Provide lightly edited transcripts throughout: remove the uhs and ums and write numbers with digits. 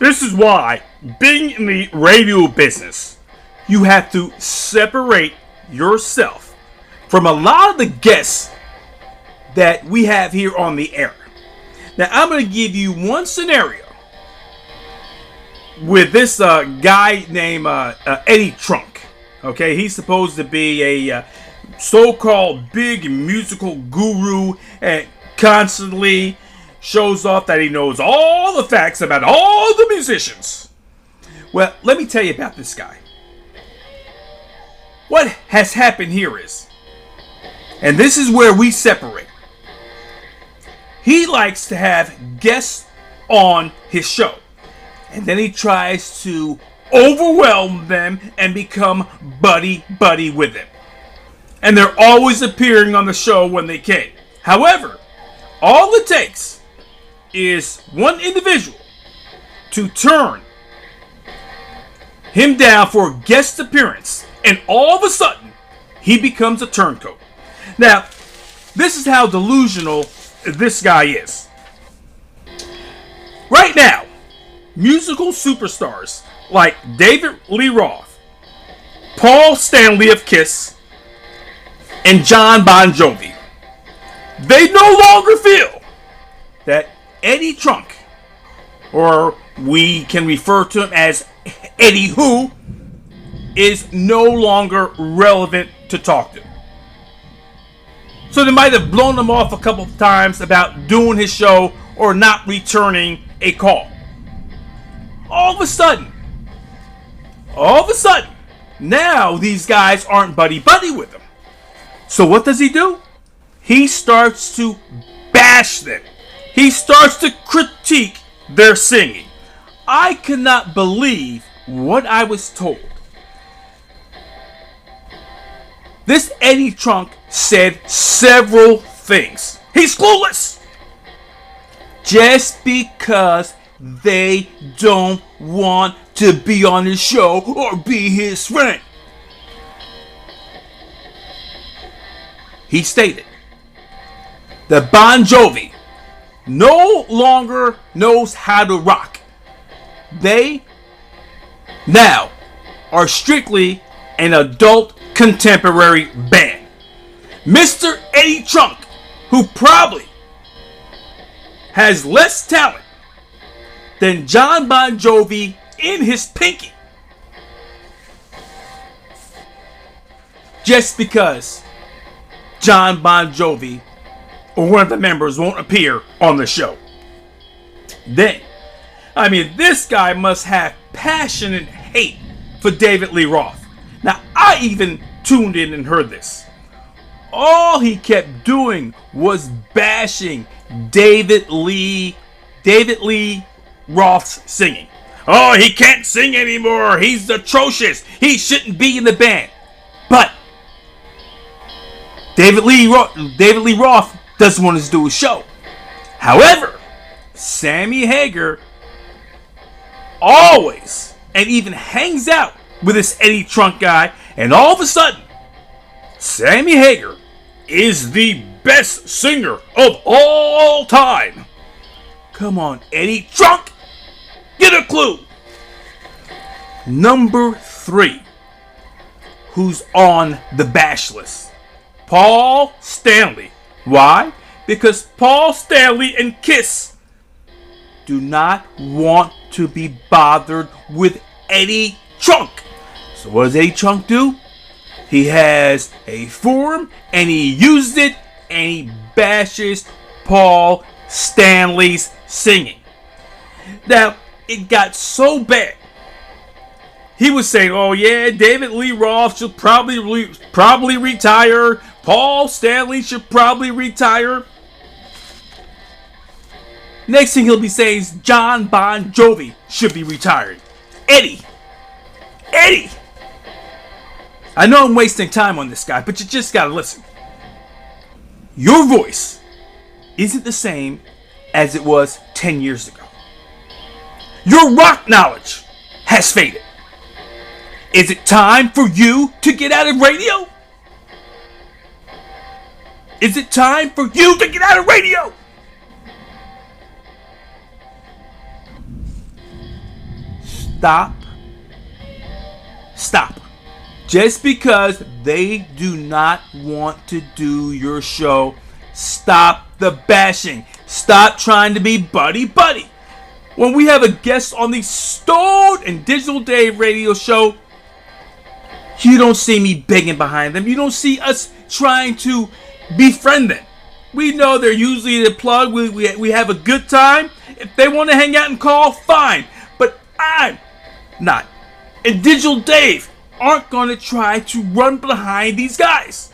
This is why, being in the radio business, you have to separate yourself from a lot of the guests that we have here on the air. Now, I'm going to give you one scenario with this guy named Eddie Trunk. Okay, he's supposed to be a so-called big musical guru and constantly shows off that he knows all the facts about all the musicians. Well, let me tell you about this guy. What has happened here is, and this is where we separate, he likes to have guests on his show, and then he tries to overwhelm them and become buddy with them. And they're always appearing on the show when they can. However, all it takes is one individual to turn him down for a guest appearance, and all of a sudden, he becomes a turncoat. Now, this is how delusional this guy is. Right now, musical superstars like David Lee Roth, Paul Stanley of Kiss, and John Bon Jovi, they no longer feel that Eddie Trunk, or we can refer to him as Eddie Who, is no longer relevant to talk to. So they might have blown him off a couple of times about doing his show or not returning a call. All of a sudden, now these guys aren't buddy with him. So what does he do? He starts to bash them. He starts to critique their singing. I cannot believe what I was told. This Eddie Trunk said several things. He's clueless. Just because they don't want to be on his show or be his friend. He stated that Bon Jovi no longer knows how to rock. They now are strictly an adult contemporary band. Mr. Eddie Trunk, who probably has less talent than John Bon Jovi in his pinky, just because John Bon Jovi or one of the members won't appear on the show. Then, this guy must have passion and hate for David Lee Roth. Now, I even tuned in and heard this. All he kept doing was bashing David Lee Roth's singing. Oh, he can't sing anymore. He's atrocious. He shouldn't be in the band. But David Lee Roth doesn't want to do a show. However, Sammy Hagar always and even hangs out with this Eddie Trunk guy, and all of a sudden, Sammy Hagar is the best singer of all time. Come on, Eddie Trunk, get a clue. Number 3, who's on the bash list? Paul Stanley. Why? Because Paul Stanley and Kiss do not want to be bothered with Eddie Trunk. So what does Eddie Trunk do? He has a forum and he used it and he bashes Paul Stanley's singing. Now, it got so bad. He was saying, oh yeah, David Lee Roth should probably retire. Paul Stanley should probably retire. Next thing he'll be saying is John Bon Jovi should be retired. Eddie. I know I'm wasting time on this guy, but you just gotta listen. Your voice isn't the same as it was 10 years ago. Your rock knowledge has faded. Is it time for you to get out of radio? Is it time for you to get out of radio? Stop. Just because they do not want to do your show, stop the bashing. Stop trying to be buddy-buddy. When we have a guest on the Stoned and Digital Dave radio show, you don't see me begging behind them. You don't see us trying to befriend them. We know they're usually the plug. We have a good time. If they want to hang out and call, fine. But I'm not. And Digital Dave aren't going to try to run behind these guys.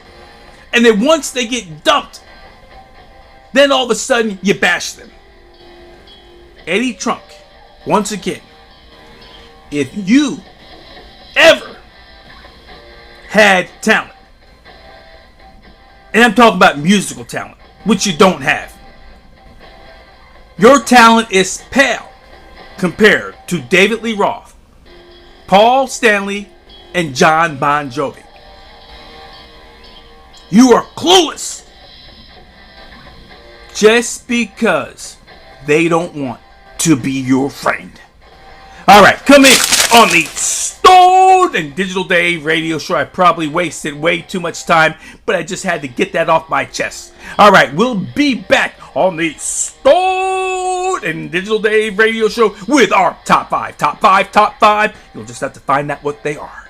And then once they get dumped, then all of a sudden you bash them. Eddie Trunk, once again, if you ever had talent, and I'm talking about musical talent, which you don't have, your talent is pale compared to David Lee Roth, Paul Stanley, and John Bon Jovi. You are clueless just because they don't want to be your friend. Alright, come in on the Stoned and Digital Dave radio show. I probably wasted way too much time, but I just had to get that off my chest. Alright, we'll be back on the Stoned and Digital Dave radio show with our top 5. You'll just have to find out what they are.